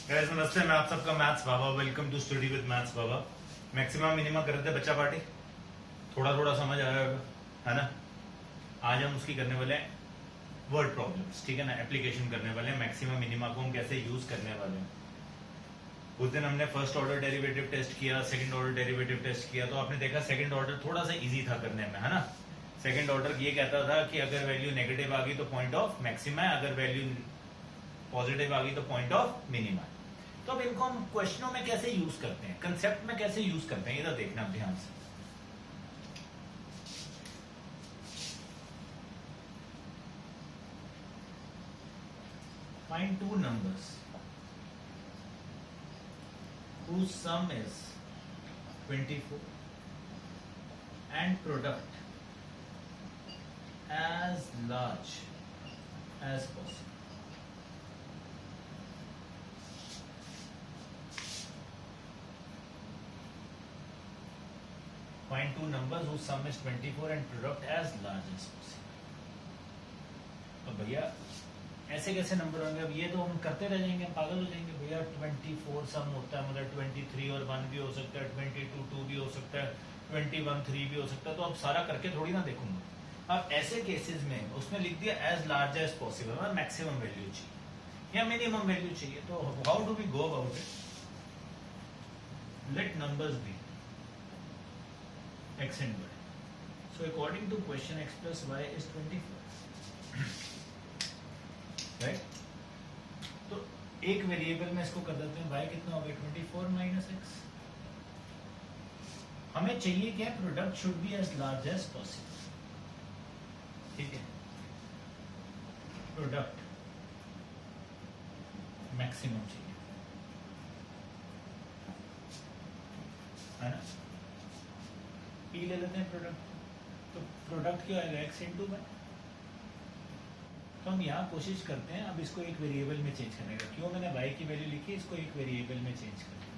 Guys नमस्ते, मैं आप सबका maths Baba. Welcome to study with maths Baba. Maximum minimum कर रहे थे बच्चा पार्टी, थोड़ा थोड़ा समझ आया होगा, है ना। आज हम उसकी करने वाले हैं वर्ड प्रॉब्लम्स, ठीक है ना। एप्लीकेशन करने वाले हैं मैक्सिमम मिनिमा को हम कैसे यूज करने वाले हैं। उस दिन हमने फर्स्ट ऑर्डर डेरिवेटिव टेस्ट किया, सेकंड ऑर्डर डेरिवेटिव टेस्ट किया, तो आपने देखा सेकंड ऑर्डर थोड़ा सा इजी था करने में, है ना। सेकंड ऑर्डर ये कहता था कि अगर वैल्यू नेगेटिव आ गई तो पॉइंट ऑफ मैक्सिमा है, अगर वैल्यू पॉजिटिव आ गई तो पॉइंट ऑफ मिनिमा। तो अब इनको हम क्वेश्चनों में कैसे यूज करते हैं, कंसेप्ट में कैसे यूज करते हैं, इधर देखना ध्यान से। Find two numbers whose sum is 24 and product as large as possible. Find two numbers whose sum is 24 and product as large as possible. तो भैया ऐसे कैसे नंबर होंगे? अब ये तो हम करते रह जाएंगे, पागल हो जाएंगे। भैया 24 सम होता है, मतलब 23 और 1 भी हो सकता है, 22 2 भी हो सकता है, 21 3 भी हो सकता है। तो अब सारा करके थोड़ी ना देखूंगा। अब ऐसे केसेस में उसने लिख दिया एज लार्ज एज पॉसिबल, मतलब मैक्सिमम वैल्यू चाहिए या मिनिमम वैल्यू चाहिए। तो how do we go about it? Let numbers be x and y. So according to question x plus y is 24. Right. तो एक वेरिएबल में इसको कर देते हैं, y कितना हो गया 24 माइनस एक्स। हमें चाहिए क्या? Product should be as large as possible, ठीक है। प्रोडक्ट मैक्सिमम चाहिए, है ना। पी ले लेते हैं प्रोडक्ट, तो प्रोडक्ट क्या आएगा x इंटू वाई। तो हम यहाँ कोशिश करते हैं अब इसको एक वेरिएबल में चेंज करने का। क्यों? मैंने y की वैल्यू लिखी, इसको एक वेरिएबल में चेंज कर दिया।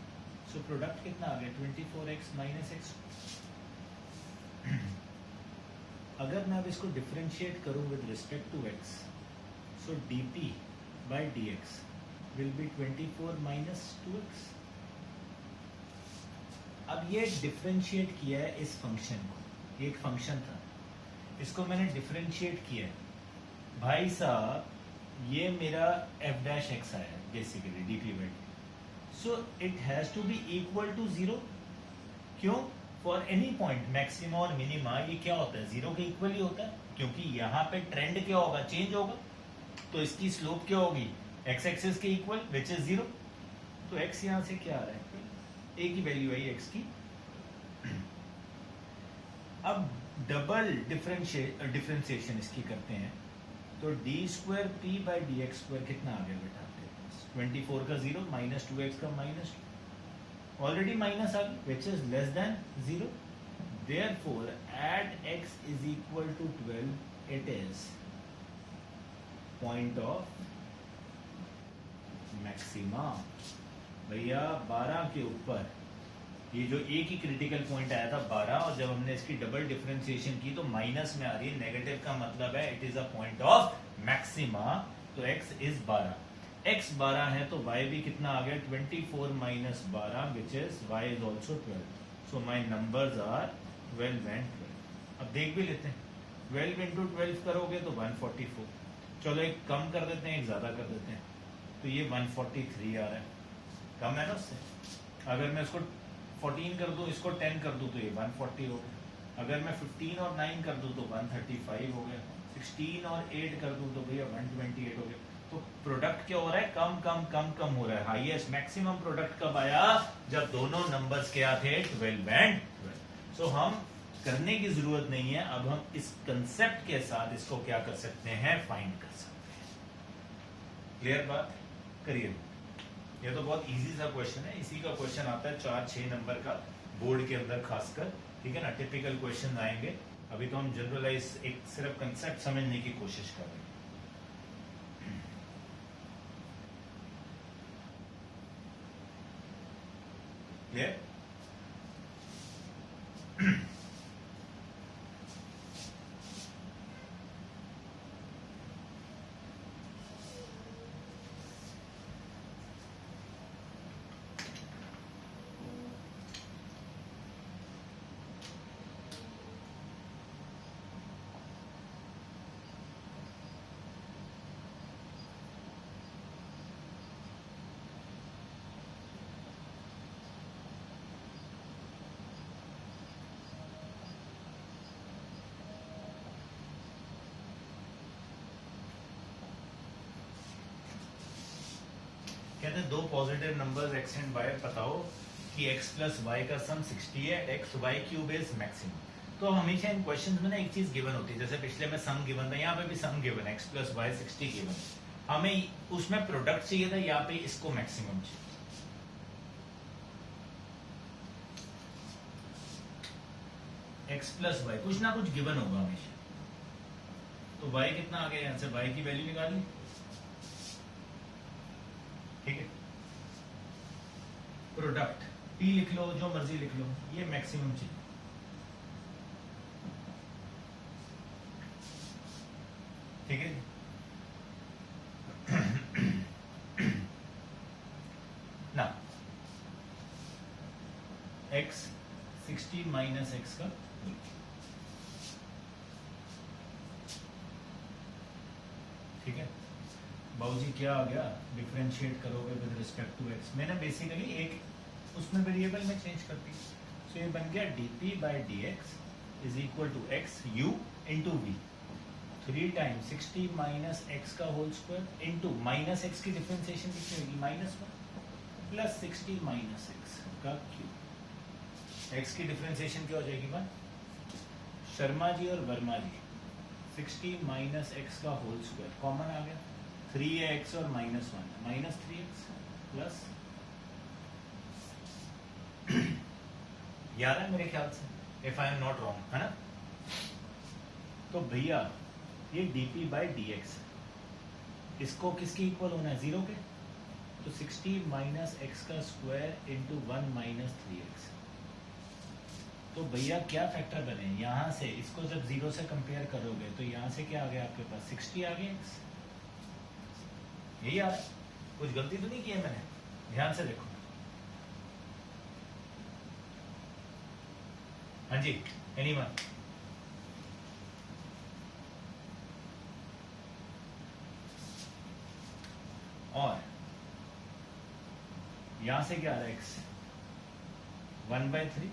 सो प्रोडक्ट कितना आ गया 24x माइनस एक्स। अगर मैं अब इसको डिफरेंशिएट करूं with respect to x, so dt by dx will be 24 minus 2x। अब ये डिफरेंशिएट किया है इस फंक्शन को, एक फंक्शन था, इसको मैंने डिफरेंशिएट किया है। भाई साहब ये मेरा f डैश x आया basically dt by dt। So it has to be equal to 0। क्यों? फॉर एनी पॉइंट मैक्सिमा और मिनिमा ये क्या होता है? 0 के इक्वल ही होता है, क्योंकि यहाँ पे ट्रेंड क्या होगा? चेंज होगा। तो इसकी स्लोप क्या होगी? x एक्सिस के इक्वल विच इज 0। तो x यहाँ से क्या आ रहा है? a की वैल्यू आई x की। अब डबल डिफरेंशिएशन इसकी करते हैं, तो d square P by D x square कितना आ गया बेटा आपके पास? 24 का 0 माइनस 2x का माइनस 2, ऑलरेडी माइनस आ गया which is less than 0। Therefore at x is equal to 12 it is point of maxima. भैया 12 के ऊपर ये जो एक ही क्रिटिकल पॉइंट आया था 12, और जब हमने इसकी डबल डिफरेंशिएशन की तो माइनस में आ रही है। नेगेटिव का मतलब है it is a point of maxima. तो x इज 12, x 12 है तो y भी कितना आ गया 24 minus 12 which is y is also 12। So my numbers are 12 and 12। अब देख भी लेते हैं, 12 इंटू 12 करोगे तो 144। चलो एक कम कर देते हैं, एक ज्यादा कर देते हैं, तो ये 143 आ रहा है, कम है ना उससे। अगर मैं इसको 14 कर दूं, इसको 10 कर दूं तो ये 140 हो गया। अगर मैं 15 और 9 कर दूं तो 135 हो गया। 16 और 8 कर दूं तो भैया 128 हो गया। तो प्रोडक्ट क्या हो रहा है? कम कम कम कम हो रहा है। हाईएस्ट मैक्सिमम प्रोडक्ट कब आया? जब दोनों नंबर्स क्या थे 12 एंड 12। सो हम करने की जरूरत नहीं है, अब हम इस कंसेप्ट के साथ इसको क्या कर सकते हैं? फाइंड कर सकते हैं। क्लियर बात? करिए। ये तो बहुत इजी सा क्वेश्चन है, इसी का क्वेश्चन आता है 4-6 नंबर का बोर्ड के अंदर खासकर, ठीक है ना। टिपिकल क्वेश्चन आएंगे। अभी तो हम जनरलाइज एक सिर्फ कंसेप्ट समझने की कोशिश कर रहे हैं। क्लियर? कहते हैं दो positive numbers x and y, बताओ कि x प्लस वाई का सम 60 है, x y cube is maximum. तो हमेशा इन क्वेश्चंस में ना एक चीज गिवन होती है, जैसे पिछले में सम गिवन था, यहाँ पे भी सम गिवन है, x प्लस वाई 60 गिवन, हमें उसमें प्रोडक्ट चाहिए था, यहाँ पे इसको मैक्सिमम चाहिए। x प्लस वाई कुछ ना कुछ गिवन होगा हमेशा, तो y कितना आ गया, यहाँ से y की वैल्यू निकाली, ठीक है। प्रोडक्ट p लिख लो, जो मर्जी लिख लो, ये मैक्सिमम चाहिए, ठीक है। ना x 60 माइनस x का, ठीक है। बाबूजी क्या आ गया, डिफरेंशिएट करोगे विद रिस्पेक्ट टू x, मैंने बेसिकली एक उसमें वेरिएबल में चेंज कर दी, तो ये बन गया d by D x is equal to x u into v, 3 time 60 minus x का whole square into minus x की डिफरेंशिएशन कितनी होगी, -1 प्लस 60 माइनस एक्स का क्यूब। एक्स की डिफरेंशिएशन क्या हो जाएगी बात, शर्मा जी और वर्मा जी, 60 माइनस एक्स का होल स्क्वायर कॉमन आ गया, 3x और -1 माइनस 3x प्लस, याद है मेरे ख्याल से, if I am not wrong, है ना। तो भैया ये dp बाई डी एक्स, इसको किसकी इक्वल होना है, 0 के, तो 60 माइनस एक्स का स्क्वायर इंटू 1 माइनस 3x। तो भैया क्या फैक्टर बने, यहाँ से इसको जब 0 से कंपेयर करोगे तो यहाँ से क्या आ गया आपके पास, 60 आ गया x, यही आ रहा है, कुछ गलती तो नहीं की है मैंने, ध्यान से देखो। हाँ जी, एनीवन, और यहां से क्या आ रहा है x 1/3,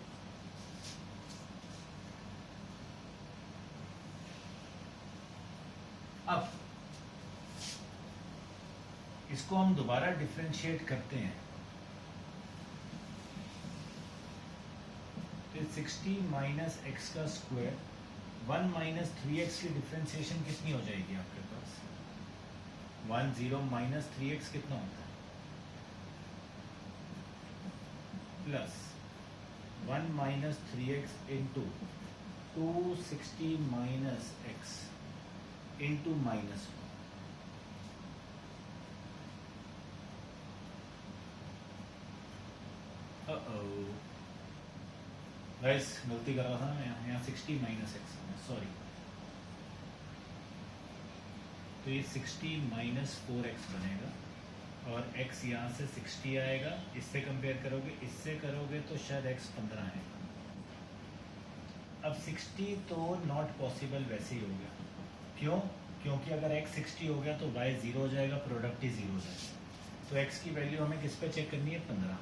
अब इसको हम दोबारा डिफरेंशिएट करते हैं, तो 60 माइनस एक्स का स्क्वायर 1 माइनस 3x की डिफरेंशिएशन कितनी हो जाएगी आपके पास, 10 माइनस 3x कितना होता है, plus 1 minus 3x into 260 minus x into -1। Guys गलती कर रहा था ना, यहाँ 60 माइनस एक्स, सॉरी, तो ये 60 माइनस 4x बनेगा, और x यहाँ से 60 आएगा, इससे कंपेयर करोगे, इससे करोगे तो शायद x 15 आएगा। अब 60 तो नॉट पॉसिबल वैसे ही हो गया, क्यों, क्योंकि अगर x 60 हो गया तो y 0 हो जाएगा, प्रोडक्ट ही 0 हो जाएगा, तो x की वैल्यू हमें किस पे चेक करनी है, 15।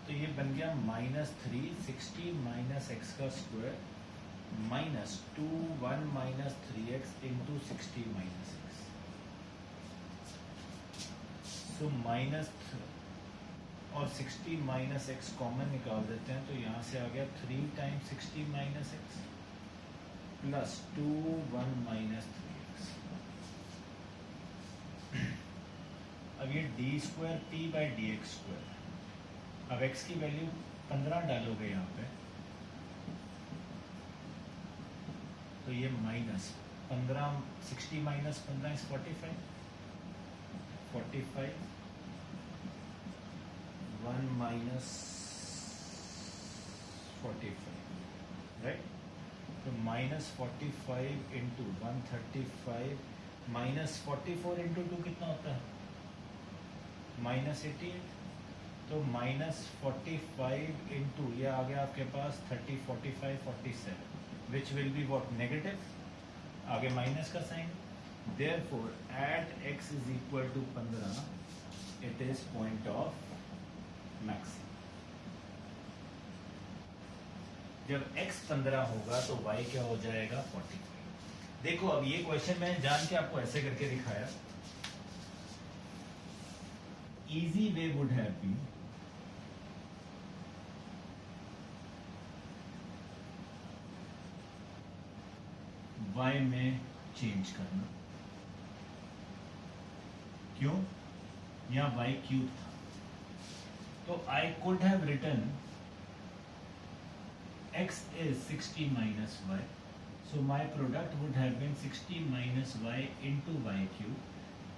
तो ये बन गया -3 60 माइनस एक्स का square -2 1 minus 3x into 60 minus x, so minus और 60 माइनस एक्स कॉमन निकाल देते हैं, तो यहाँ से आ गया 3 time 60 minus x plus 2 1 minus 3x। अब ये D square p by D x square, अब x की वैल्यू 15 डालोगे यहाँ पे, तो ये -15 60 माइनस 15 इज 45 1 माइनस 45, राइट, तो -45 इंटू 135 -44 इंटू 2 कितना होता है, -88, तो -45 इंटू ये आ गया आपके पास 30 45 47, which will be what, negative, आगे माइनस का sign, therefore at x is equal to 15 it is point of maximum. जब x 15 होगा तो y क्या हो जाएगा, 45। देखो अब ये क्वेश्चन मैंने जान के आपको ऐसे करके दिखाया. Easy way would have been y में चेंज करना. क्यों? यहाँ y क्यूब था, तो I could have written x is 60 minus y, so my product would have been 60 minus y into y cube.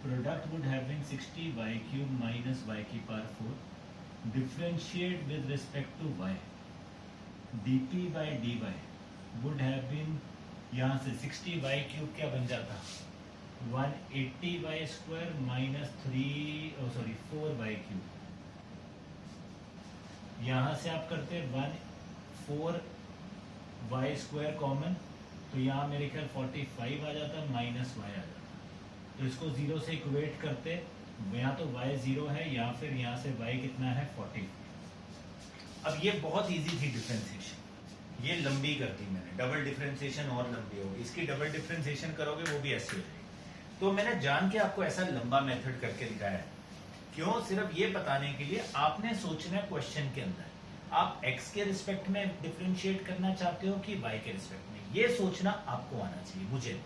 Product would have been 60 y cube minus y की power 4. Differentiate with respect to y. dp by dy would have been, यहाँ से 60 y cube क्या बन जाता, 180 y square minus 4 y cube. यहाँ से आप करते 4 y square कॉमन, तो यहाँ मेरे ख्याल 45 आ जाता माइनस y आ जाता. तो इसको 0 से इक्वेट करते, यहाँ तो y 0 है, या फिर यहाँ से y कितना है 40. अब ये बहुत इजी थी डिफरेंशिएशन, ये लंबी कर दी मैंने. डबल डिफरेंशिएशन और लंबी होगी, इसकी डबल डिफरेंशिएशन करोगे वो भी ऐसी हो जाएगी. तो मैंने जान के आपको ऐसा लंबा मेथड करके दिखाया है. क्यों? सिर्फ ये बताने के लिए आपने सोचना है क्वेश्चन के अंदर आप x के रिस्पेक्ट में डिफरेंशिएट करना चाहते हो कि y के रिस्पेक्ट में, ये सोचना आपको आना चाहिए. मुझे,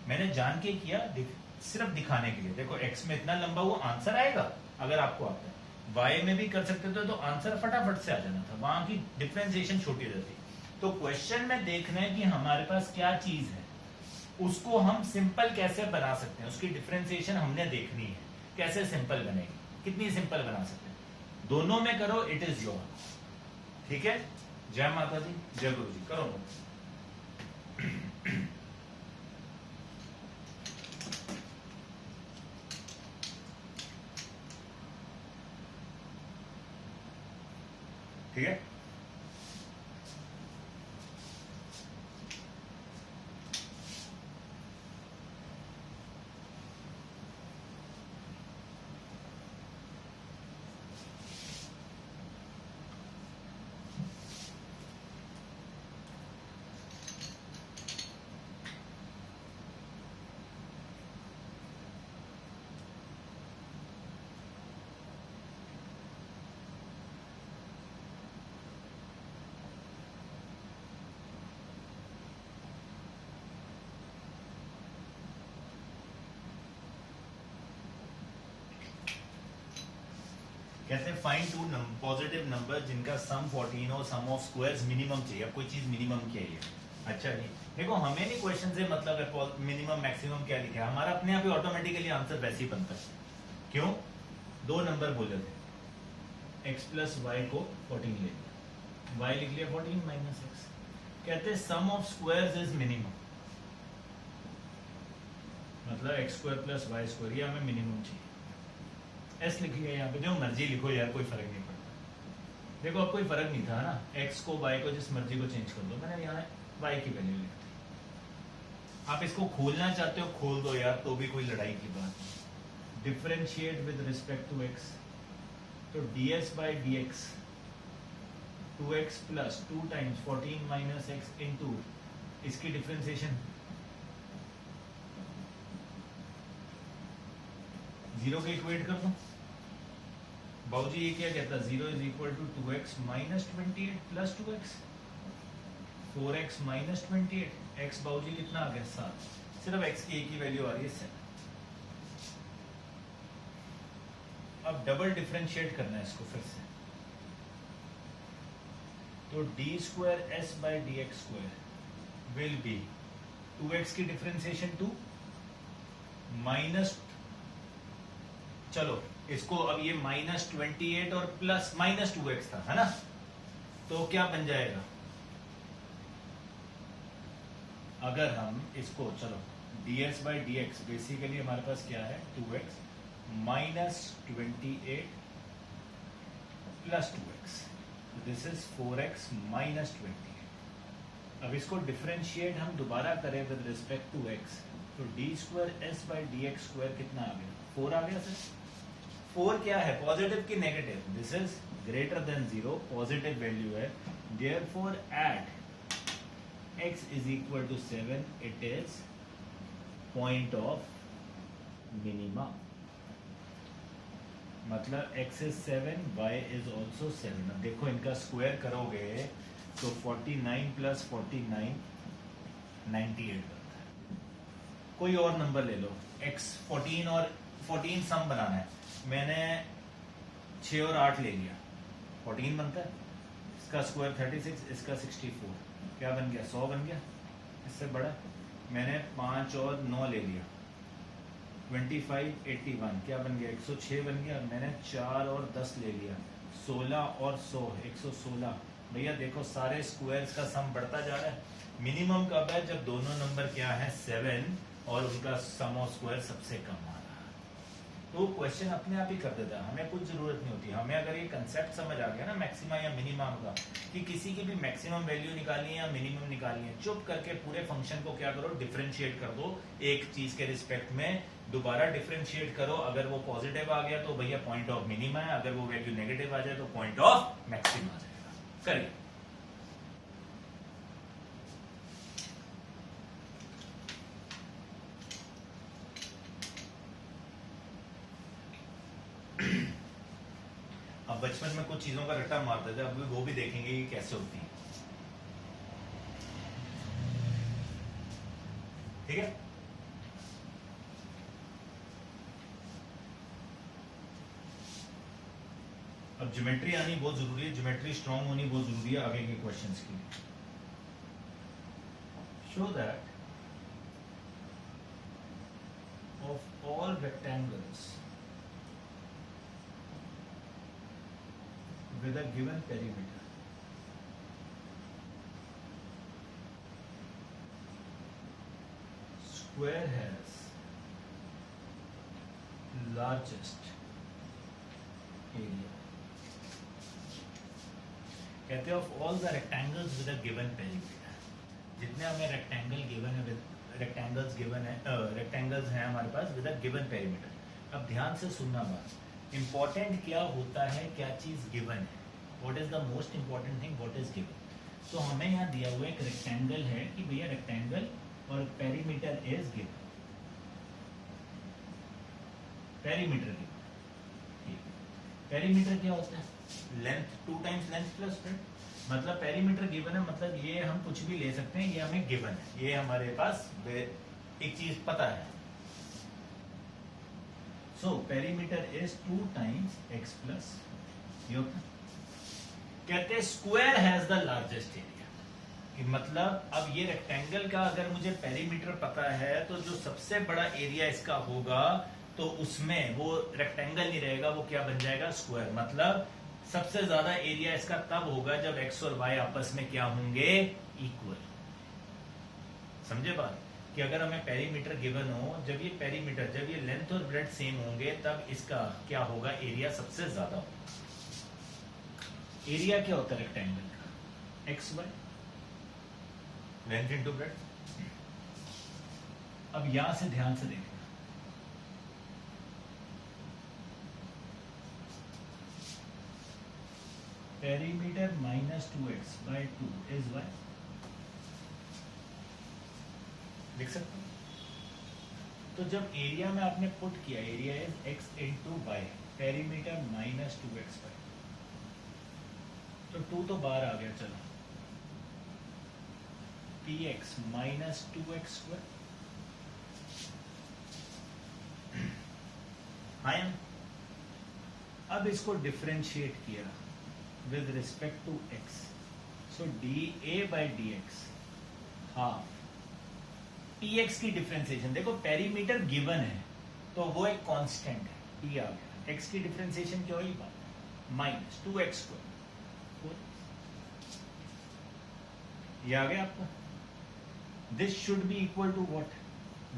मैंने जान के किया सिर्फ दिखाने के लिए. देखो x में इतना लंबा वो आंसर आएगा अगर आपको आता है. y में भी कर सकते थे तो आंसर फटाफट से आ जाना था, वहां की डिफरेंशिएशन छोटी रहती. तो क्वेश्चन में देखना है कि हमारे पास क्या चीज है, उसको हम सिंपल कैसे बना सकते हैं, उसकी डिफरेंशिएशन हमने देखनी है. कैसे सिंपल बनेगी, कितनी सिंपल बना सकते हैं, दोनों में करो, इट इज योर. ठीक है. जय माता दी, जय गुरु जी. करो. ठीक है. कहते हैं फाइंड टू पॉजिटिव नंबर जिनका सम 14 हो, सम ऑफ स्क्वायर्स मिनिमम चाहिए. अब कोई चीज मिनिमम क्या है. अच्छा जी, देखो हमें नहीं क्वेश्चन से मतलब है मिनिमम मैक्सिमम क्या लिखा है, हमारा अपने आप ही ऑटोमेटिकली आंसर वैसे ही बनता है. क्यों? दो नंबर बोले थे, x प्लस वाई को 14 ले लिया, y लिख लिया 14 माइनस एक्स. कहते हैं sum of squares is minimum, मतलब x square plus y square, ये हमें मिनिमम चाहिए. एस लिख लिया, यहाँ पे जो मर्जी लिखो यार, कोई फर्क नहीं पड़ता. देखो अब कोई फर्क नहीं था ना, x को y को जिस मर्जी को चेंज कर दो. मैंने यहाँ y की वैल्यू लिख दी. आप इसको खोलना चाहते हो खोल दो यार, तो भी कोई लड़ाई की बात नहीं. Differentiate with respect to x, तो ds by D X 2x plus 2 times 14 minus x into इसकी डिफरेंशिएशन 0 के इक्वेट कर दो. बाबूजी ये क्या कहता है, 0 is equal to 2x minus 28 plus 2x, 4x minus 28. x बाबूजी कितना आ गया 7. सिर्फ x की एक ही वैल्यू आ रही है 7. अब डबल डिफरेंशिएट करना है इसको फिर से, तो d square S by D x square will be 2x की डिफरेंशिएशन 2 माइनस, चलो इसको अब ये माइनस 28 और प्लस माइनस 2x था, है ना, तो क्या बन जाएगा अगर हम इसको, चलो ds by D x basically हमारे पास क्या है 2x minus 28 plus 2x, this is 4x minus 28. अब इसको डिफरेंशिएट हम दोबारा करें विद रिस्पेक्ट टू x, तो d square S by D x square कितना आ गया 4 आ गया सर. 4 क्या है, पॉजिटिव की negative, this is greater than 0, positive value है. Therefore at x is equal to 7, it is point of minima, मतलब x is 7, y is also 7। अब देखो इनका स्क्वायर करोगे तो 49 प्लस 49 98 बनता है। कोई और नंबर ले लो, x 14 और 14 सम बनाना है, मैंने 6 और 8 ले लिया, 14 बनता है, इसका स्क्वायर 36, इसका 64, क्या बन गया 100 बन गया। इससे बड़ा मैंने 5 और 9 ले लिया, 25 81 क्या बन गया 106 बन गया। मैंने 4 और 10 ले लिया, 16 और 100 116। भैया देखो सारे स्क्वायर्स का सम बढ़ता जा रहा है। मिनिमम कब है, जब दोनों नंबर क्या है 7 और उनका सम ऑफ स्क्वायर सबसे कम आ रहा है। तो क्वेश्चन अपने आप ही कर देता है, हमें कुछ जरूरत नहीं होती। हमें अगर ये कंसेप्ट समझ आ गया ना मैक्सिमा या मिनिमम का, कि किसी की भी मैक्सिमम वैल्यू निकालनी है या मिनिमम निकालनी है, चुप करके पूरे फंक्शन को क्या करो डिफरेंशिएट कर दो एक चीज के रिस्पेक्ट में, दोबारा डिफरेंशिएट करो। अगर वो पॉजिटिव आ गया तो भैया पॉइंट ऑफ मिनिमा है, अगर वो वैल्यू नेगेटिव आ जाए तो पॉइंट ऑफ मैक्सिमा आ जाएगा। करिए। अब बचपन में कुछ चीजों का रट्टा मारते थे, अब वो भी देखेंगे कि कैसे होती है। ठीक है, अब ज्योमेट्री आनी बहुत जरूरी है, ज्योमेट्री स्ट्रांग होनी बहुत जरूरी है आगे के क्वेश्चंस के लिए। Show that of all rectangles with a given perimeter, square has largest area। कहते हैं of all the rectangles with a given perimeter, जितने हमें रेक्टेंगल गिवन है, रेक्टेंगल्स गिवन है, रेक्टेंगल्स हैं हमारे पास विद अ गिवन पेरीमीटर। अब ध्यान से सुनना बात, इंपॉर्टेंट क्या होता है, क्या चीज गिवन है, what is the most important thing, what is given. तो हमें यहाँ दिया हुआ एक रेक्टेंगल है कि भैया रेक्टेंगल और perimeter is given, perimeter given. Perimeter क्या होता है, length 2 times length plus breadth. मतलब पेरीमीटर गिवन है, मतलब ये हम कुछ भी ले सकते हैं, ये हमें गिवन है, ये हमारे पास एक चीज पता है। So perimeter is 2 times x plus ये होता है। कहते हैं square has the largest area, कि मतलब अब ये रेक्टेंगल का अगर मुझे पेरीमीटर पता है तो जो सबसे बड़ा एरिया इसका होगा तो उसमें वो रेक्टेंगल नहीं रहेगा, वो क्या बन जाएगा स्क्वायर। मतलब सबसे ज्यादा एरिया इसका तब होगा जब x और y आपस में क्या होंगे इक्वल। समझे बात, कि अगर हमें पेरीमीटर गिवन हो, जब ये पेरीमीटर, जब ये लेंथ और ब्रेड्थ सेम होंगे तब इसका क्या होगा एरिया सबसे ज्यादा होगा। एरिया क्या होता है रेक्टेंगल का, x y, length into breadth. अब यहां से ध्यान से देखना, perimeter -2x by 2 is y, लिख सकते हैं। तो जब एरिया में आपने पुट किया, area is x into y, perimeter -2x by, तो 2 तो बाहर आ गया, चलो px -2x स्क्वायर। हाँ, अब इसको डिफरेंशिएट किया with respect to x, so dA by dx half px की डिफरेंशिएशन। देखो पेरीमीटर गिवन है तो वो एक कांस्टेंट है, p आ गया, x की डिफरेंशिएशन क्या हुई बात -2x स्क्वायर, ये आ गया आपका। This should be equal to what,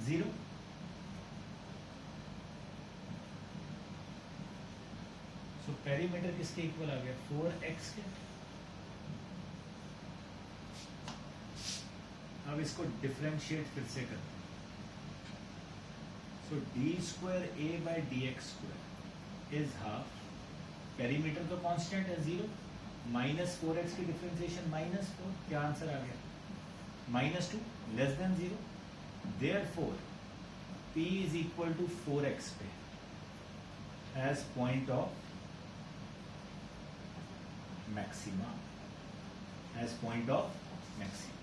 0। So perimeter किसके इक्वल आ गया, 4x के। अब इसको डिफरेंशिएट फिर से करते हैं, so d square a by D x square is half, perimeter तो कांस्टेंट है 0, -4x की डिफरेंशिएशन -4, क्या आंसर आ गया -2 less than 0। Therefore P is equal to 4x पे as point of maxima, as point of maxima.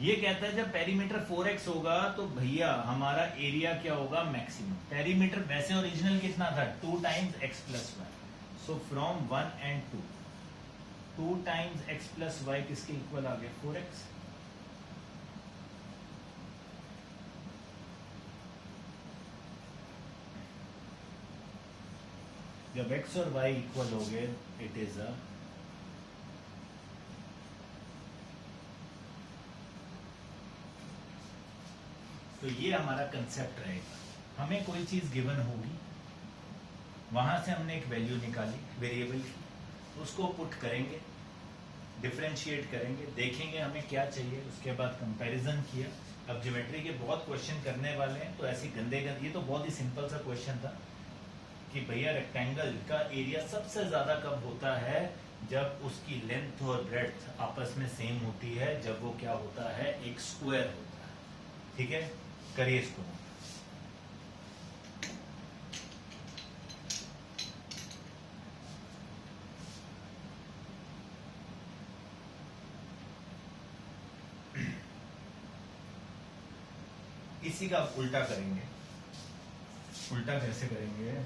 ये कहता है जब पेरीमीटर 4x होगा तो भैया हमारा एरिया क्या होगा, मैक्सिमम. पेरीमीटर वैसे ओरिजिनल कितना था, 2 times x plus y. So from 1 and 2, 2 times x plus y किसके इक्वल आ गया, 4x. जब x और y इक्वल हो गए, इट इज अ तो ये हमारा कंसेप्ट रहेगा. हमें कोई चीज गिवन होगी, वहां से हमने एक वैल्यू निकाली वेरिएबल की, उसको पुट करेंगे, डिफरेंशिएट करेंगे, देखेंगे हमें क्या चाहिए, उसके बाद कंपैरिजन किया. अब ज्योमेट्री के बहुत क्वेश्चन करने वाले हैं, तो ऐसी गंदे ये तो बहुत ही सिंपल सा क्वेश्चन था कि भैया रेक्टेंगल का एरिया सबसे ज्यादा कब होता है, जब उसकी लेंथ और ब्रेड्थ आपस में सेम होती है, जब वो क्या होता है, एक स्क्वायर होता है. ठीक है, करिए इसको. इसी का उल्टा करेंगे. उल्टा कैसे करेंगे,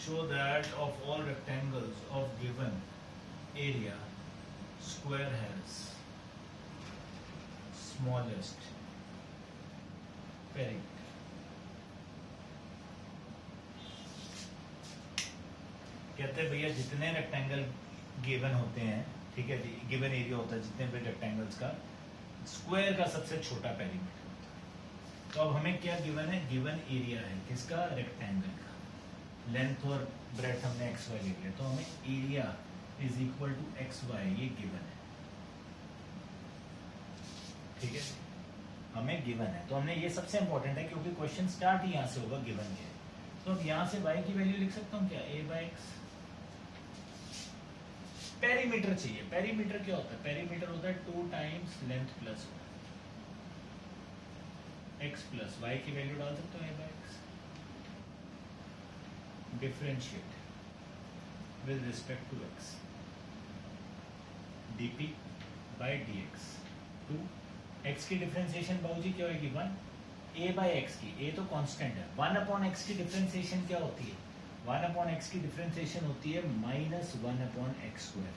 show that of all rectangles of given area, square has smallest perimeter. कहते हैं भैया जितने रेक्टेंगल गिवन होते हैं, ठीक है, गिवन एरिया होता है जितने भी रेक्टेंगल्स का, स्क्वायर का सबसे छोटा पेरीमीटर होता है. तो अब हमें क्या गिवन है, गिवन एरिया है किसका, रेक्टेंगल का. लेंथ और ब्रेड्थ हमने एक्स वाई ले लिया, तो हमें area is equal to x y, ये गिवन है. ठीक है, हमें गिवन है, तो हमने ये सबसे इंपॉर्टेंट है क्योंकि क्वेश्चन स्टार्ट ही यहाँ से होगा, गिवन है. तो अब यहाँ से y की वैल्यू लिख सकता हूँ क्या, a बाई एक्स. पेरीमीटर चाहिए. पेरीमीटर क्या होता है, पेरीमीटर होता है 2 times length plus x plus y की वैल्यू डाल सकते हो a by x. Differentiate with respect to x, dp by dx. 2 x की डिफरेंशिएशन बाबूजी क्या होगी, 1. a बाई एक्स की, a तो कांस्टेंट है. 1 अपॉन x की डिफरेंशिएशन क्या होती है, 1 अपॉन एक्स की डिफरेंशिएशन होती है माइनस 1 अपॉन एक्स स्क्वायर.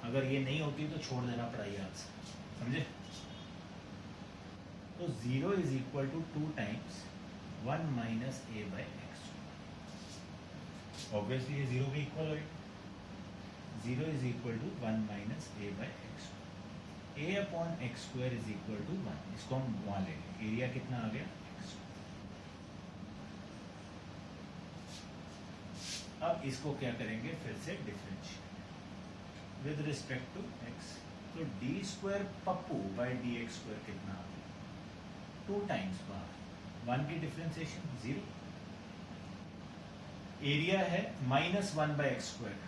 अगर ये नहीं होती तो छोड़ देना पड़ा याद से, समझे. तो 0 is equal to 2 times 1 minus a by x. Obviously ये 0 के इक्वल होगा. 0 is equal to 1 minus a by x. A upon x square is equal to 1. इसको हम वहां ले लें. एरिया कितना आ गया, अब इसको क्या करेंगे, फिर से differentiate with respect to x. तो डी स्क्वायर पप्पू बाई डी एक्स स्क्वायर कितना आ गया, 2 टाइम्स बाहर 1 की डिफरेंशिएशन 0. एरिया है minus 1 by x square.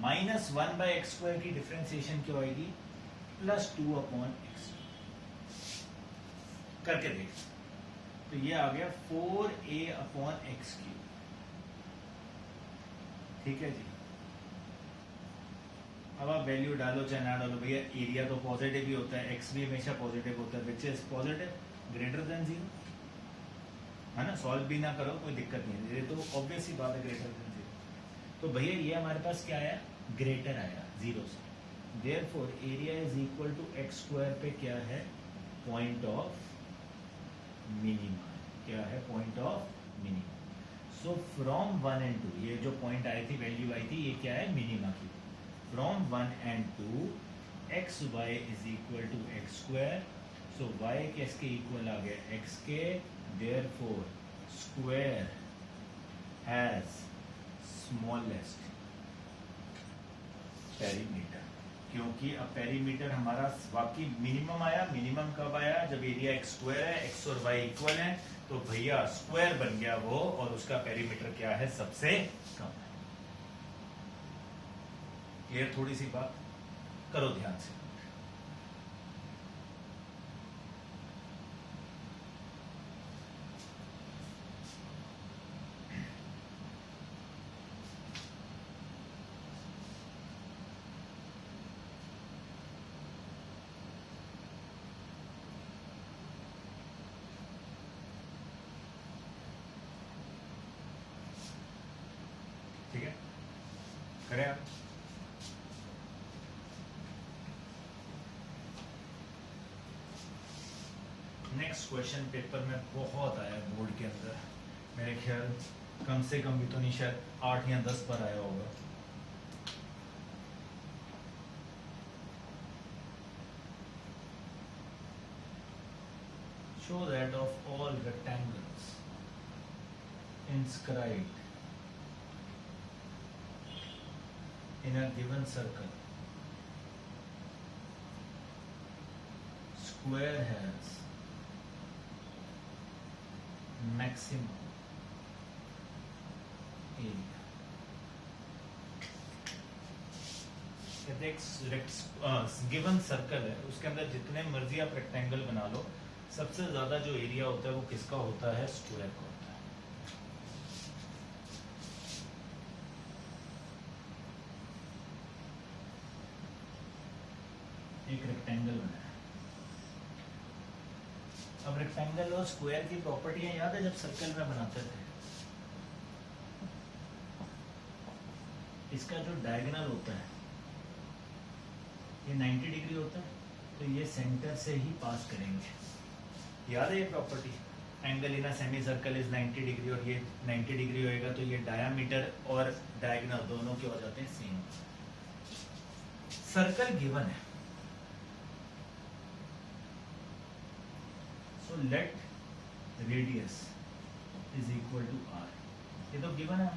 Minus 1 by x square की डिफरेंशिएशन क्या होगी, प्लस 2 अपॉन एक्स. करके देख, तो ये आ गया 4a अपॉन एक्स क्यूब. ठीक है जी. अब आप वैल्यू डालो चाहे ना डालो भैया, एरिया तो पॉजिटिव ही होता है, x भी हमेशा पॉजिटिव होता है, which is positive greater than 0, है ना. सॉल्व भी ना करो कोई दिक्कत नहीं है, ये तो ऑब्वियस ही बात है, ग्रेटर देन 0. तो भैया ये हमारे पास क्या आया, ग्रेटर आया 0 से. Therefore area is equal to x square पे क्या है, पॉइंट ऑफ मिनिमा. क्या है, point of minima. So from 1 and 2, ये जो पॉइंट आई थी, वैल्यू आई थी, ये क्या है, मिनिमा की. From 1 and 2 x y is equal to x square. So y किसके इक्वल आ गया, एक्स के. Therefore square has smallest perimeter. क्योंकि अब पेरीमीटर हमारा वाकई मिनिमम आया। मिनिमम कब आया? जब एरिया एक्स स्क्वायर है, एक्स और वाई इक्वल है, तो भैया स्क्वायर बन गया वो, और उसका पेरीमीटर क्या है? सबसे कम है। क्लियर? थोड़ी सी बात करो ध्यान से। ठीक है, करें आप। नेक्स्ट क्वेश्चन पेपर में बहुत आया बोर्ड के अंदर, मेरे ख्याल कम से कम भी तो नहीं, शायद 8 या 10 पर आया होगा। Show that of all rectangles inscribed in a given circle, square has maximum area. Given circle है, उसके अंदर जितने मर्जी आप रेक्टेंगल बना लो, सबसे ज्यादा जो एरिया होता है वो किसका होता है? स्क्वायर का होता है। एक रेक्टेंगल बना है। अब रेक्टेंगल और स्क्वायर की प्रॉपर्टियां याद है जब सर्कल में बनाते थे? इसका जो डायगोनल होता है ये 90 डिग्री होता है, तो ये सेंटर से ही पास करेंगे। याद है ये property? Angle in a semi circle is 90 degree, और ये 90 डिग्री होएगा तो ये डायामीटर और डायगोनल दोनों के हो जाते हैं सेम। सर्कल गिवन है, so let radius is equal to r. ये तो गिवन है,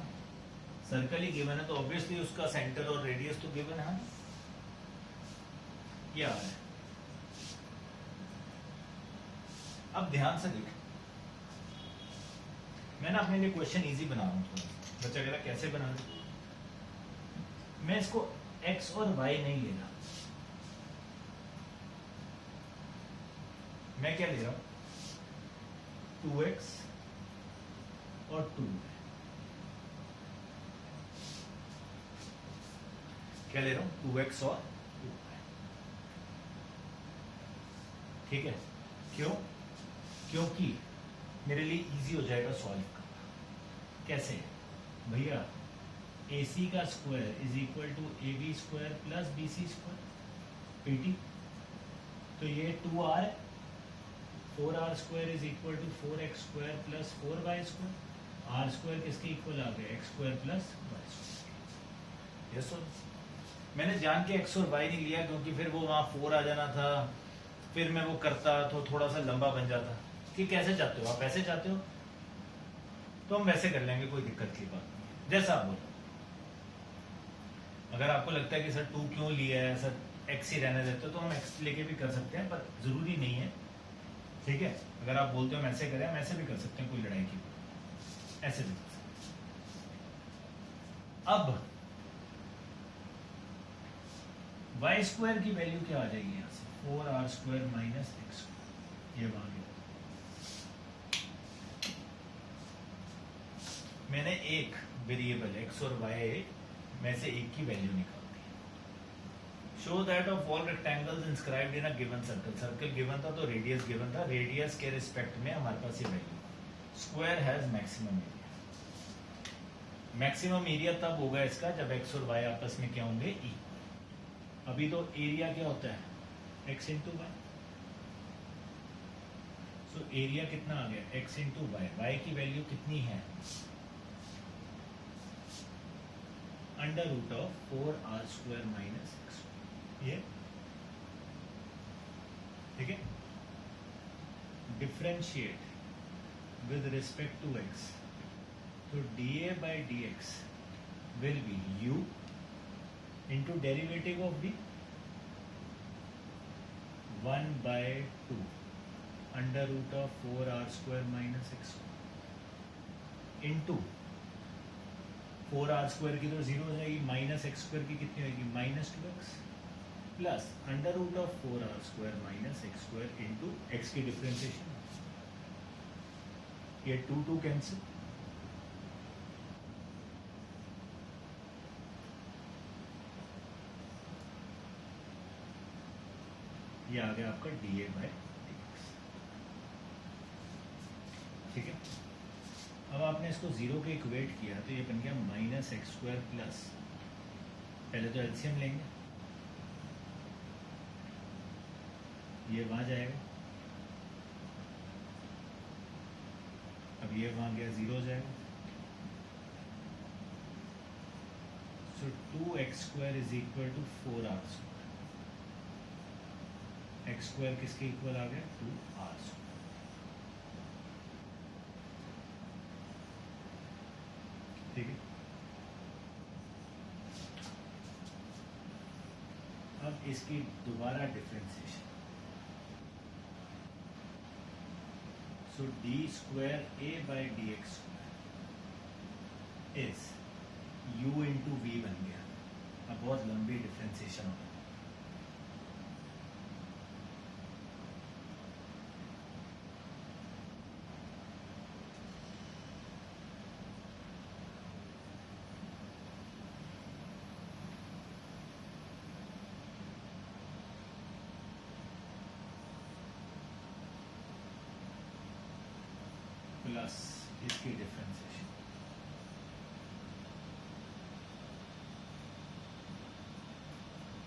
सर्कल ही गिवन है, तो ऑब्वियसली उसका सेंटर और रेडियस तो गिवन है। ये आ रहा है। अब ध्यान से देख, मैं ना अपने लिए क्वेश्चन इजी बना रहा हूं थोड़ा। बच्चा कह रहा कैसे बना रहे? मैं इसको x और y नहीं ले रहा, मैं क्या ले रहा हूं? 2x और 2y। क्या ले रहा हूं? 2x और 2y। ठीक है, क्यों? क्योंकि मेरे लिए इजी हो जाएगा सॉल्व करना। कैसे? भैया AC का square is equal to AB square plus BC square 80, तो ये 2r है। 4r square is equal to 4x square plus 4y square. r square किसके इक्वल आ गया? x square plus y square. Yes sir, मैंने जान के x और y नहीं लिया क्योंकि फिर वो वहाँ 4 आ जाना था, फिर मैं वो करता तो थोड़ा सा लंबा बन जाता। कि कैसे चाहते हो आप? ऐसे चाहते हो तो हम वैसे कर लेंगे, कोई दिक्कत की बात नहीं, जैसा आप बोलो। अगर आपको लगता है कि सर 2 क्यों लिया है, सर x ही रहने देते हो, तो हम x लेके भी कर सकते हैं, पर जरूरी नहीं है। ठीक है, अगर आप बोलते हो हम ऐसे करें, हम ऐसे भी कर सकते हैं, कोई लड़ाई की बात, ऐसे भी कर सकते हैं। अब y स्क्वायर की वैल्यू क्या आ जाएगी यहाँ से? 4r square minus x square. ये मान लो मैंने एक वेरिएबल x और y में से एक की वैल्यू निकाल दी। Show that of all rectangles inscribed in a given circle. Circle given था तो रेडियस गिवन था, रेडियस के रिस्पेक्ट में हमारे पास ये value. Square has maximum area. Maximum area तब होगा इसका जब x और y आपस में क्या होंगे? इक्वल। अभी तो एरिया क्या होता है? x into y. So area कितना आ गया? x into y. वाई की वैल्यू कितनी है? Under root of 4r square minus x। ये ठीक है। Differentiate with respect to x, तो dA by dx will be u into derivative of v 1/2 under root of 4r² minus x into 4r² की तो 0 हो जाएगी, माइनस x² की कितनी होगी, -2x plus under root of 4r² minus x² into x की differentiation, ये 2 cancel, ये आ गया आपका dA/dx। ठीक है, अब आपने इसको 0 के इक्वेट किया तो ये बन गया -x² प्लस, पहले तो एलसीएम लेंगे, ये वहाँ जाएगा, अब ये वहाँ गया 0 हो जाएगा, सो 2x² is equal to 4r², x² किसके इक्वल आ गया, 2r²। ठीक है, अब इसकी दोबारा differentiation, so d²a/dx² is u into v बन गया। अब बहुत लंबी डिफरेंशिएशन होगा, प्लस इसकी डिफरेंशिएशन,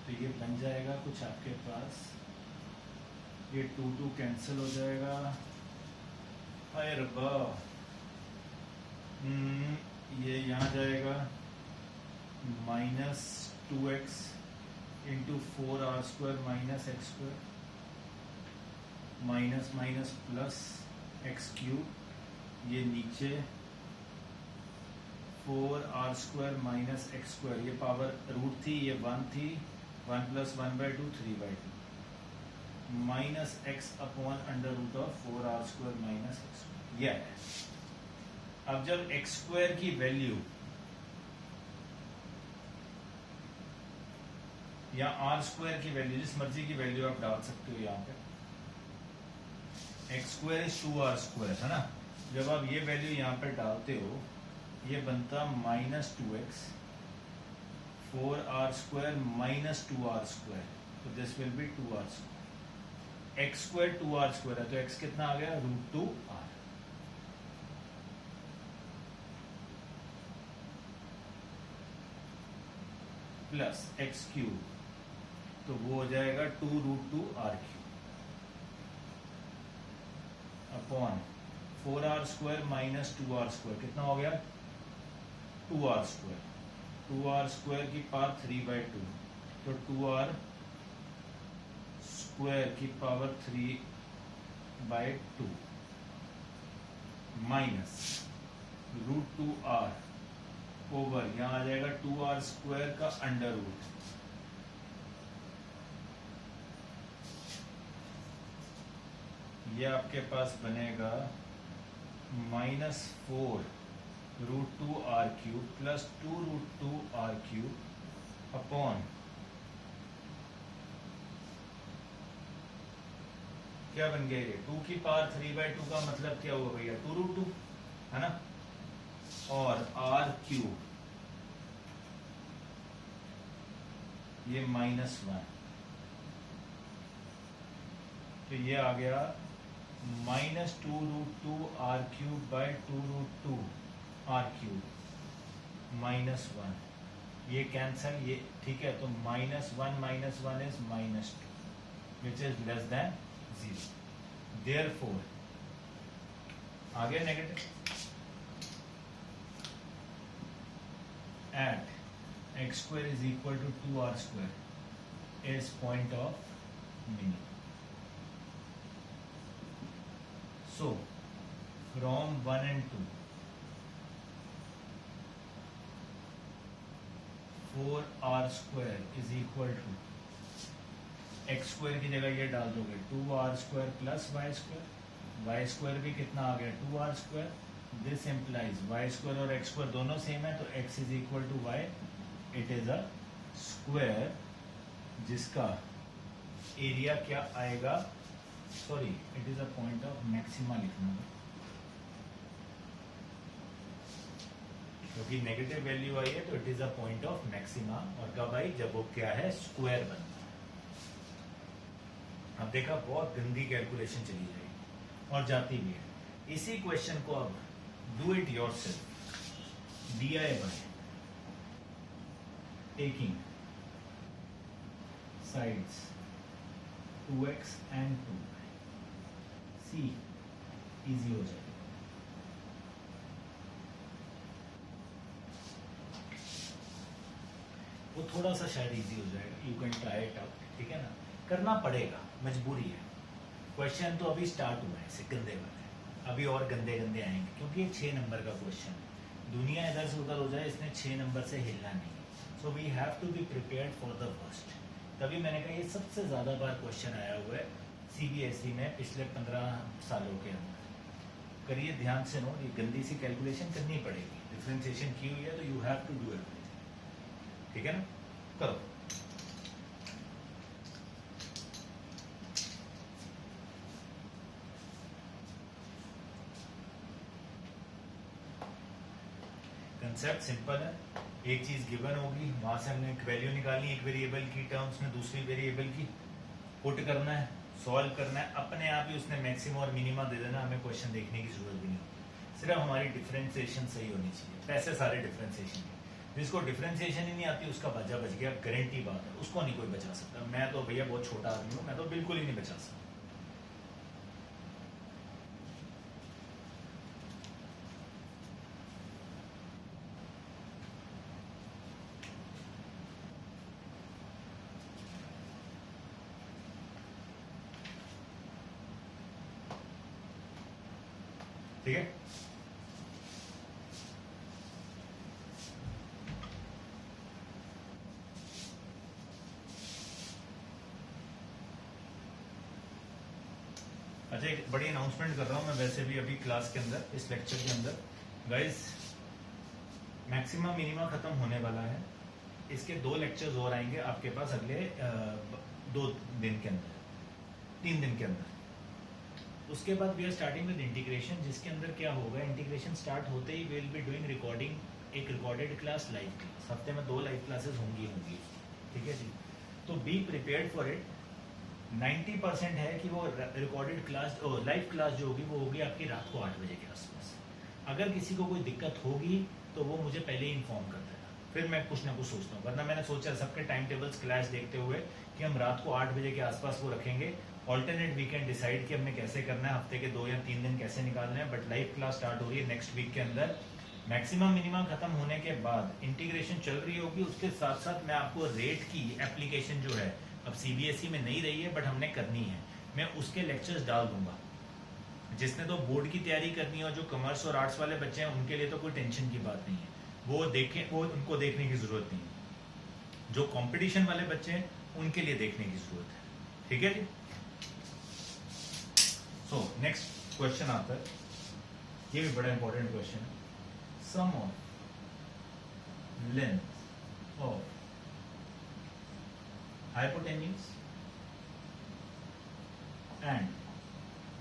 तो ये बन जाएगा कुछ आपके पास, ये 2 कैंसिल हो जाएगा, अरे रब्बा, ये यहाँ जाएगा -2x into 4r² minus x², minus minus plus x³, ये नीचे 4r² माइनस x², ये पावर रूट थी, ये 1 थी, 1 + 1/2 3/2 minus x upon under root of 4r² minus x², यह है। अब जब x² की वैल्यू या r² की वैल्यू, जिस मर्जी की वैल्यू आप डाल सकते हो यहाँ पे, x² इज 2r², है ना, जब आप ये वैल्यू यहाँ पे डालते हो, ये बनता -2x 4r² माइनस 2r², तो this will be 2r², x² 2r² है, तो x कितना आ गया, √2r, प्लस x³ तो वो हो जाएगा 2√2r³ upon 4r² minus 2r², कितना हो गया, 2r², 2r² की पावर 3/2, तो 2r² की पावर 3/2 माइनस √2r ओवर, यहाँ आ जाएगा 2r² का अंडर रूट, ये आपके पास बनेगा -4 √2r³ प्लस 2√2r³ अपॉन, क्या बन गया ये, 2 की पावर 3/2 का मतलब क्या हुआ भैया, 2√2, है ना, और r³ ये -1, तो ये आ गया -2√2r³/2√2r³ -1, ये कैंसल, ये ठीक है, तो -1 - 1 is -2 which is less than 0, therefore आ गया negative, at x² is equal to 2r² is point of minimum. So from 1 and 2, 4r² is equal to x square की जगह ये डाल दोगे 2r² प्लस वाई स्क्वायर भी कितना आ गया 2r²। This implies y square और एक्स स्क्वायर दोनों सेम है तो x is equal to y. It is a square जिसका एरिया क्या आएगा, sorry it is a point of maxima लिखना है क्योंकि नेगेटिव वैल्यू आई है तो it is a point of maxima. और कब आई, जब वो क्या है स्क्वायर बनता है। अब देखा बहुत गंदी कैलकुलेशन चली जाएगी और जाती भी है। इसी क्वेश्चन को अब do it yourself DIY taking sides 2x and 2y, सी इजी हो जाएगा। वो थोड़ा सा शायद इजी हो जाएगा, you can try it out, ठीक है ना, करना पड़ेगा, मजबूरी है। क्वेश्चन तो अभी स्टार्ट हुआ है, इससे गंदे वाले, अभी और गंदे गंदे आएंगे क्योंकि ये 6 नंबर का क्वेश्चन है। दुनिया इधर से उधर हो जाए, इसने 6 नंबर से हिलना नहीं। So we have to be prepared for the worst. तभी मैंने कहा ये सबसे ज़्यादा बार क्वेश्चन आया हुआ है CBSE में पिछले 15 सालों के अंदर। करिए ध्यान से नोट, ये गंदी सी कैलकुलेशन करनी पड़ेगी। डिफ्रेंसिएशन की हुई है तो you have to do everything, ठीक है ना, करो। कंसेप्ट सिंपल है, एक चीज गिवन होगी, वहां से हमने एक वैल्यू निकालनी, एक वेरिएबल की टर्म्स में दूसरी वेरिएबल की पुट करना है, सॉल्व करना है, अपने आप ही उसने मैक्सिमम और मिनिमा दे देना, हमें क्वेश्चन देखने की जरूरत भी नहीं होती। सिर्फ हमारी डिफरेंशिएशन सही होनी चाहिए। पैसे सारे डिफरेंशिएशन के, जिसको डिफरेंशिएशन ही नहीं आती उसका बचा बच गया, गारंटी बात है, उसको नहीं कोई बचा सकता। मैं तो भैया बहुत छोटा आदमी हूँ, मैं तो बिल्कुल ही नहीं बचा सकता। ठीक है, अच्छा एक बड़ी अनाउंसमेंट कर रहा हूँ मैं वैसे भी अभी क्लास के अंदर, इस लेक्चर के अंदर। गाइस मैक्सिमम मिनिमा खत्म होने वाला है, इसके 2 लेक्चर्स और आएंगे आपके पास अगले 2 दिन के अंदर, 3 दिन के अंदर। उसके बाद we are starting with integration, जिसके अंदर क्या होगा, इंटीग्रेशन स्टार्ट होते ही विल बी डूइंग रिकॉर्डिंग, एक रिकॉर्डेड क्लास, लाइव क्लास। हफ्ते में 2 लाइव क्लासेस होंगी, ठीक है जी। तो बी प्रिपेयर्ड फॉर इट। 90% है कि वो रिकॉर्डेड क्लास और लाइव क्लास जो होगी वो होगी आपकी रात को 8 बजे के आसपास। अगर किसी को कोई दिक्कत होगी तो वो मुझे पहले ही इन्फॉर्म कर देना, फिर मैं कुछ ना कुछ सोचता हूँ। वरना मैंने सोचा सबके टाइम टेबल्स क्लास देखते हुए कि हम रात को 8 बजे के आसपास वो रखेंगे। ऑल्टरनेट वीकेंड डिसाइड कि हमने कैसे करना है, हफ्ते के 2 या 3 दिन कैसे निकालना है। बट लाइव क्लास स्टार्ट हो रही है नेक्स्ट वीक के अंदर। मैक्सिमम मिनिमम खत्म होने के बाद इंटीग्रेशन चल रही होगी, उसके साथ साथ मैं आपको रेट की एप्लीकेशन जो है, अब CBSE में नहीं रही है बट हमने करनी है, मैं उसके लेक्चर्स डाल दूंगा। जिसने तो बोर्ड की तैयारी करनी है और जो कॉमर्स और आर्ट्स वाले बच्चे हैं उनके लिए तो कोई टेंशन की बात नहीं है, वो देखें, वो उनको देखने की जरूरत नहीं है। जो कंपटीशन वाले बच्चे हैं उनके लिए देखने की जरूरत है, ठीक है जी। सो नेक्स्ट क्वेश्चन आता है, ये भी बड़ा इंपॉर्टेंट क्वेश्चन है। Sum of length of hypotenuse and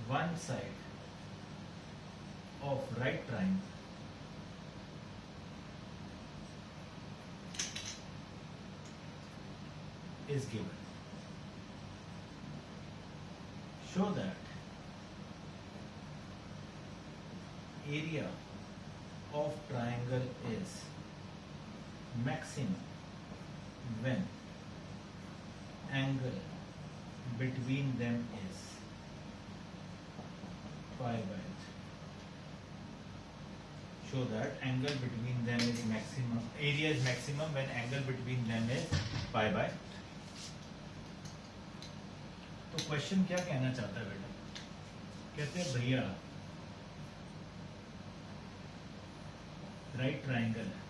one side of right triangle is given. Show that area of triangle is maximum when angle between them is pi by 3. Show that angle between them is maximum, area is maximum when angle between them is pi by 3. तो question क्या कहना चाहता है बेटा, कहते हैं भैया right triangle है,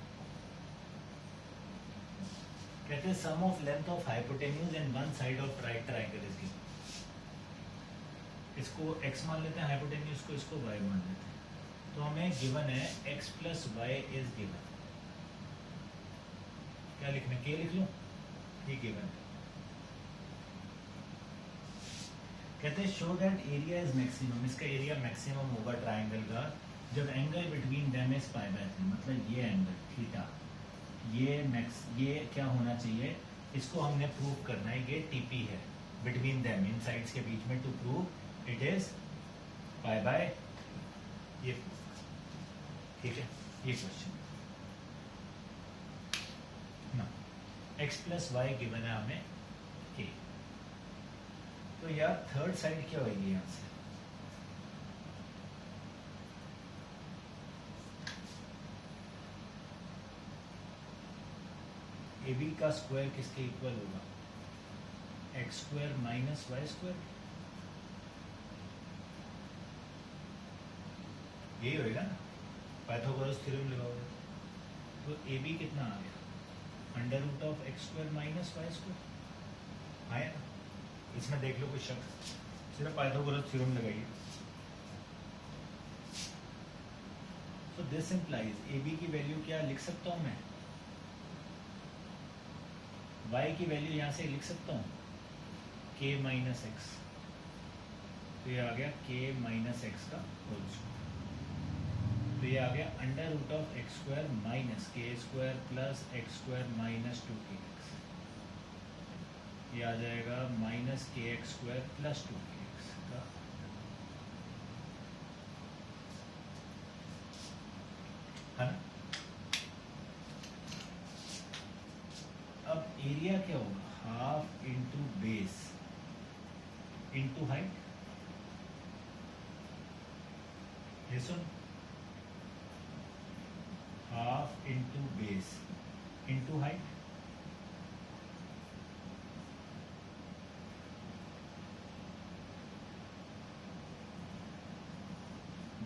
कहते हैं sum of length of hypotenuse and one side of right triangle is given. इसको x मान लेते हैं हाइपोटेन्यूज को, इसको y मान लेते हैं। तो हमें गिवन है x plus y is given. क्या लिखना है, k लिख लूं, ये गिवन है। कहते हैं show that area is maximum, इसका एरिया मैक्सिमम होगा ट्राइंगल का जब angle between them is pi bye 3, मतलब ये एंगल थीटा, ये क्या होना चाहिए, इसको हमने प्रूव करना है, ये टीपी है बिटवीन देम, इन साइड्स के बीच में, to prove it is pi by ये, ठीक है, ये क्वेश्चन ना। x प्लस वाई गिवन है हमें k, तो यार थर्ड साइड क्या होगी यहां से, ए बी का स्क्वायर किसके इक्वल होगा, x square minus y square, यही होएगा ना, पाइथागोरस थ्योरम लगाओगे। तो ए बी कितना आ गया, under root of x square minus y square आया ना। इसमें देख लो कोई शक, सिर्फ पाइथागोरस थ्योरम लगाइए। तो दिस इंप्लाइज ए बी की वैल्यू क्या लिख सकता हूं मैं, y की वैल्यू यहाँ से लिख सकता हूँ k माइनस एक्स, तो ये आ गया k माइनस एक्स का होल स्क्वायर, तो ये आ गया under root of x square minus k square plus x square minus 2kx, ये आ जाएगा माइनस के एक्स स्क्वायर प्लस 2kx का, है ना। अब एरिया क्या होगा, half into base into height, ये सुन, half into base into height,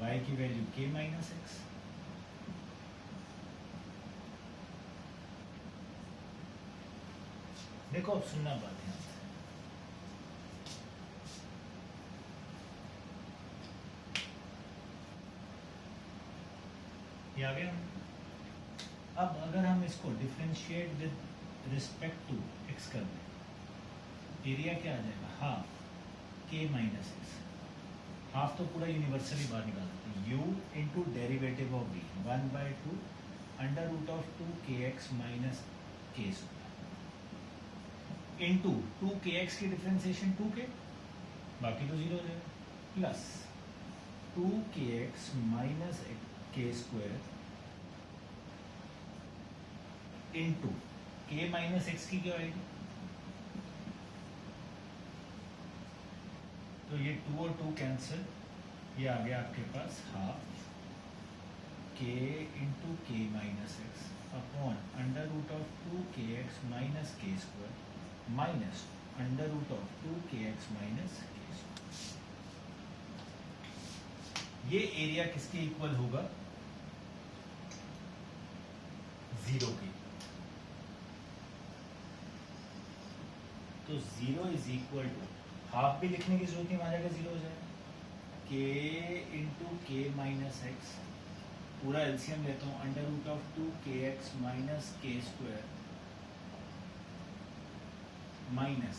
y की वैल्यू k माइनस एक्स, देखो अब सुनना बात है, ये आ गया। अब अगर हम इसको differentiate with respect to x कर दें, एरिया क्या आ जाएगा, half k minus x, half तो पूरा यूनिवर्सली बाहर निकाल देते हैं, u into derivative of v 1/2 under root of 2kx minus k into 2kx की डिफरेंशिएशन 2k, बाकी तो जीरो हो जाएगा, plus 2kx minus k square into k minus x की क्या आएगी, तो ये 2 और 2 कैंसिल, ये आ गया आपके पास half k into k minus x upon under root of 2kx minus k square minus under root of 2kx minus k square. ये एरिया किसके इक्वल होगा, 0 के, तो 0 इज इक्वल टू, हाफ भी लिखने की जरूरत नहीं, वहां जाकर 0 हो जाएगा, k into k minus x, पूरा एलसीएम लेता हूँ, under root of 2kx minus k square minus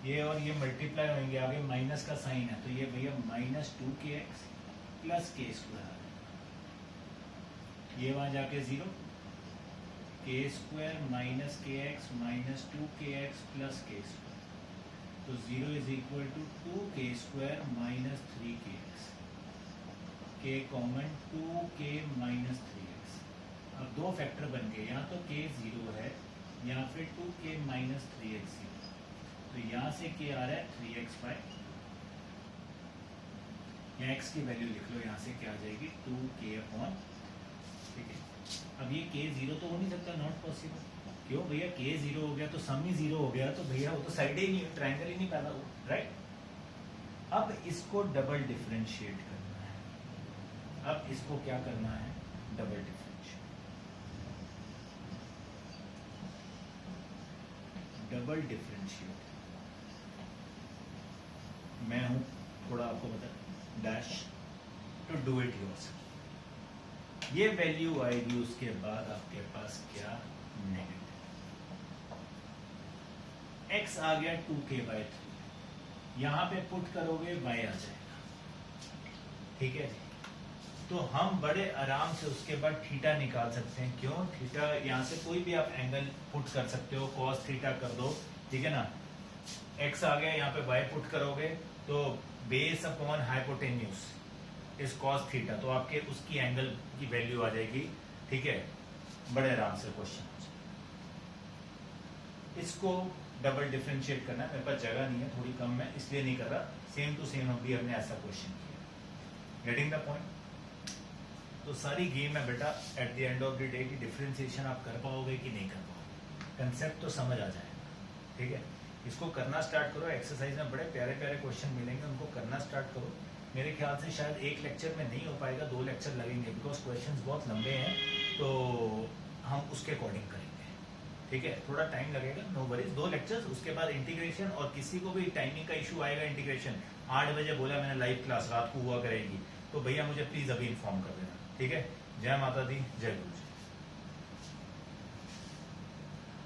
ये और ये मल्टीप्लाई होंगे, आगे माइनस का साइन है, तो ये भैया minus 2kx plus k square, ये वहां जाके 0, k square minus kx minus 2kx plus k square, तो 0 is equal to 2k square minus 3kx, k common 2k minus 3x। अब दो फैक्टर बन गए, यहाँ तो k 0 है, यहाँ पे 2k माइनस 3x, तो यहाँ से k आ रहा है 3x बाय, यहाँ x की वैल्यू लिख लो, यहाँ से क्या आ जाएगी 2k अपॉन, ठीक है। अब ये k 0 तो हो नहीं सकता, नॉट पॉसिबल, क्यों भैया, k 0 हो गया तो सम ही 0 हो गया, तो भैया वो तो साइड ही नहीं, ट्रायंगल ही नहीं पैदा हुआ, राइट। अब इसको डबल डिफरेंशिएट करना है, अब इसको क्या करना है, डबल डिफरेंशिएट। डबल डिफरेंशिएट, मैं हूं थोड़ा आपको बता dash to do it yourself. ये वैल्यू आएगी, उसके बाद आपके पास क्या, नेगेटिव। x आ गया 2k/3, यहां पे पुट करोगे y आ जाएगा, ठीक है जी। तो हम बड़े आराम से उसके बाद थीटा निकाल सकते हैं। क्यों थीटा, यहां से कोई भी आप एंगल पुट कर सकते हो, cos थीटा कर दो, ठीक है ना। x आ गया, यहाँ पे y पुट करोगे तो बेस अपॉन हाइपोटेन्यूज इस cos थीटा, तो आपके उसकी एंगल की वैल्यू आ जाएगी, ठीक है। बड़े आराम से क्वेश्चन हो जाएगा। इसको डबल डिफरेंशिएट करना है, मेरे पास जगह नहीं है, थोड़ी कम है, इसलिए नहीं कर रहा। सेम टू सेम अभी हमने ऐसा क्वेश्चन किया। Getting the point. तो सारी गेम है बेटा at the end of the day की डिफरेंशिएशन आप कर पाओगे कि नहीं कर पाओगे, कंसेप्ट तो समझ आ जाएगा, ठीक है। इसको करना स्टार्ट करो, एक्सरसाइज में बड़े प्यारे प्यारे क्वेश्चन मिलेंगे, उनको करना स्टार्ट करो। मेरे ख्याल से शायद एक लेक्चर में नहीं हो पाएगा, 2 लेक्चर लगेंगे, बिकॉज क्वेश्चंस बहुत लंबे हैं, तो हम उसके अकॉर्डिंग करेंगे, ठीक है। थोड़ा टाइम लगेगा, नो वरीज। 2 लेक्चर्स, उसके बाद इंटीग्रेशन। और किसी को भी टाइमिंग का इशू आएगा, इंटीग्रेशन 8 बजे बोला मैंने लाइव क्लास रात को हुआ करेगी, तो भैया मुझे प्लीज अभी इन्फॉर्म कर देना, ठीक है। जय माता दी, जय गुरु जी।